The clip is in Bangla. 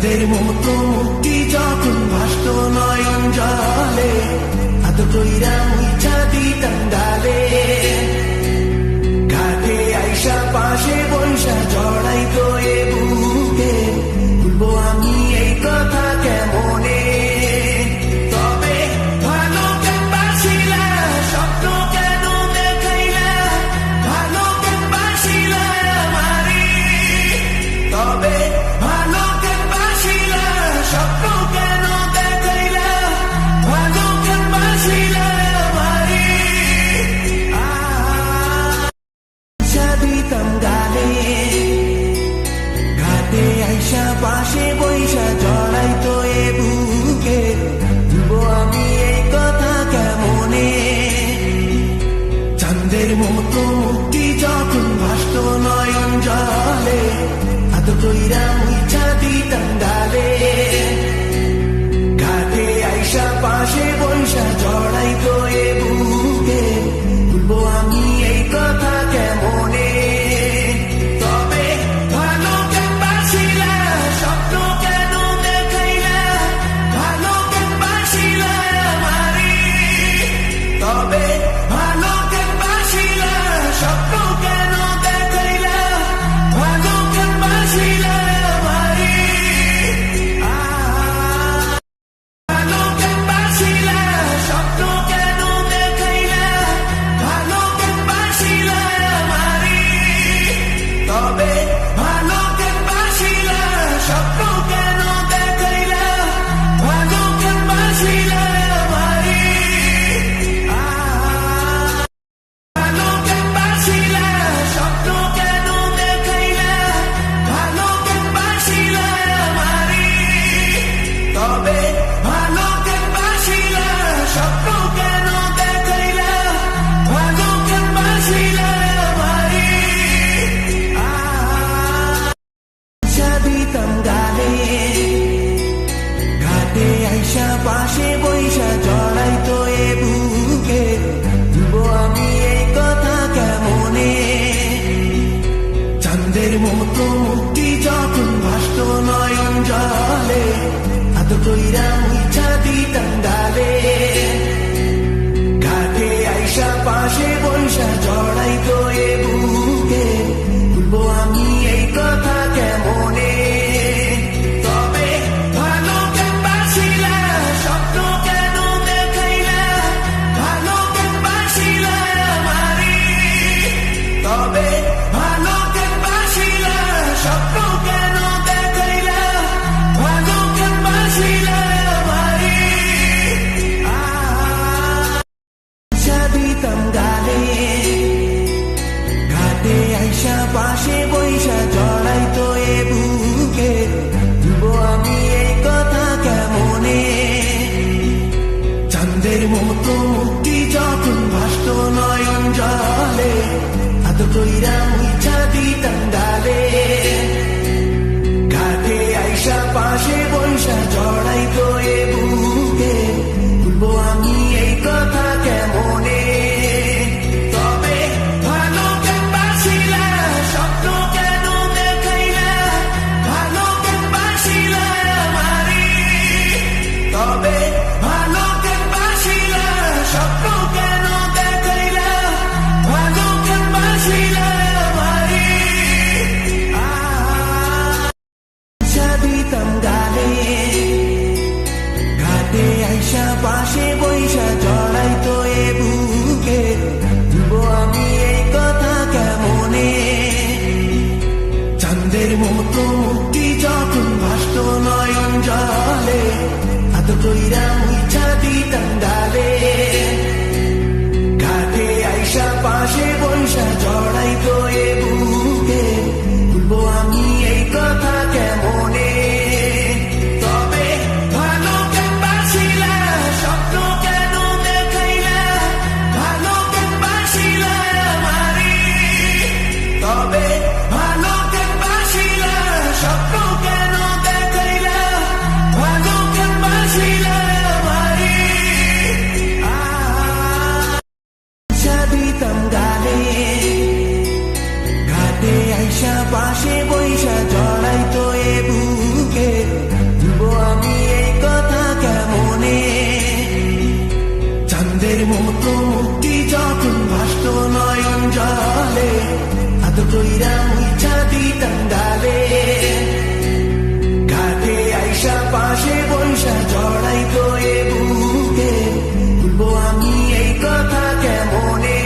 চাঁদের মতো মুক্তি যখন ভাসত নয়ন জলে, আদর কইরা মুইছা দিতাম ডালে। ঘাটে আইসা পাশে বৈশা জড়াইতো এ বুকে, ভুলবো আমি এই কথা কেমনে। তবে ভালো কেন বাসিলা, স্বপ্ন কেন দেখাইলা, ভালো কেন বাসিলা আমারে। তবে ভালো কেন বাসিলা, স্বপ্ন কেন দেখাইলা, ভালো কেন বাসিলা আমারে। দিতাম গালে, ঘাটে আইসা পাশে বৈশা জড়াইতো এ বুকে, ভুলবো আমি এই কথা কেমনে। চাঁদের মতো মুক্তি যখন ভাসত নয়ন জলে, আদর কইরা মুইছা দিতাম ডালে। ঘাটে আইসা পাশে বৈশা জড়াইতো এ বুকে, ভুলবো আমি এই কথা কেমনে। তবে ভালো কেন বাসিলা, স্বপ্ন কেন দেখাইলা, ভালো কেন বাসিলা আমারে। তবে ভালো কেন বাসিলা, স্বপ্ন কেন দেখাইলা, ভালো কেন বাসিলা আমারে। ভালো কেন বাসিলা, স্বপ্ন কেন দেখাইলা, ভালো কেন বাসিলা আমারে। তবে ভালো কেন বাসিলা, স্বপ্ন কেন দেখাইলা, ভালো কেন বাসিলা আমারে। ভালো কেন বাসিলা, স্বপ্ন কেন দেখাইলা, ভালো কেন বাসিলা আমারে। তবে ভালো কেন বাসিলা, স্বপ্ন কেন দেখাইলা, ভালো কেন বাসিলা আমারে। দিতাম গালে, ঘাটে আইসা পাশে বৈশা জড়াইতো এ বুকে, ভুলবো আমি এই কথা কেমনে। চাঁদের মতো মুক্তি যখন ভাসত নয়ন জলে, আদর কইরা মুইছা দিতাম ডালে। ঘাটে আইসা পাশে বৈশা জড়াইতো এ বুকে, ভুলবো আমি এই কথা কেমনে। তবে ভালো কেন বাসিলা, স্বপ্ন কেন দেখাইলা, ভালো কেন বাসিলা আমারে। তবে ভালো কেন বাসিলা, স্বপ্ন কেন দেখাইলা, ভালো কেন বাসিলা আমারে। দিতাম গালে, ঘাটে আইসা পাশে বৈশা জড়াইতো এ বুকে, ভুলবো আমি এই কথা কেমনে। চাঁদের মতো মুক্তি যখন ভাসত নয়ন জলে, আদর কইরা মুইছা দিতাম ডালে। ঘাটে আইসা পাশে বৈশা জড়াইতো এ বুকে, ভুলবো আমি এই কথা কেমনে। তবে ভালো কেন বাসিলা, স্বপ্ন কেন দেখাইলা, ভালো কেন বাসিলা আমারে। তবে ভালো কেন বাসিলা, স্বপ্ন কেন দেখাইলা, ভালো কেন বাসিলা আমারে। দিতাম গালে, ঘাটে আইসা পাশে বৈশা জড়াইতো এ বুকে, ভুলবো আমি এই কথা কেমনে। চাঁদের মতো মুক্তি যখন ভাসত নয়ন জলে, আদর কইরা মুইছা দিতাম ডালে। ঘাটে আইসা পাশে বৈশা জড়াইতো এ বুকে, ভুলবো আমি এই কথা কেমনে। তবে ভালো কেন বাসিলা, স্বপ্ন কেন দেখাইলা, ভালো কেন বাসিলা আমারে। তবে ভালো কেন বাসিলা, স্বপ্ন কেন দেখাইলা, ভালো কেন বাসিলা আমারে। জলে আদর কইরা মুইছা দিতাম গালে ঘাটে আইসা পাশে বৈশা জড়াই তো এ বুকে বলবো আমি এই কথা কেমনে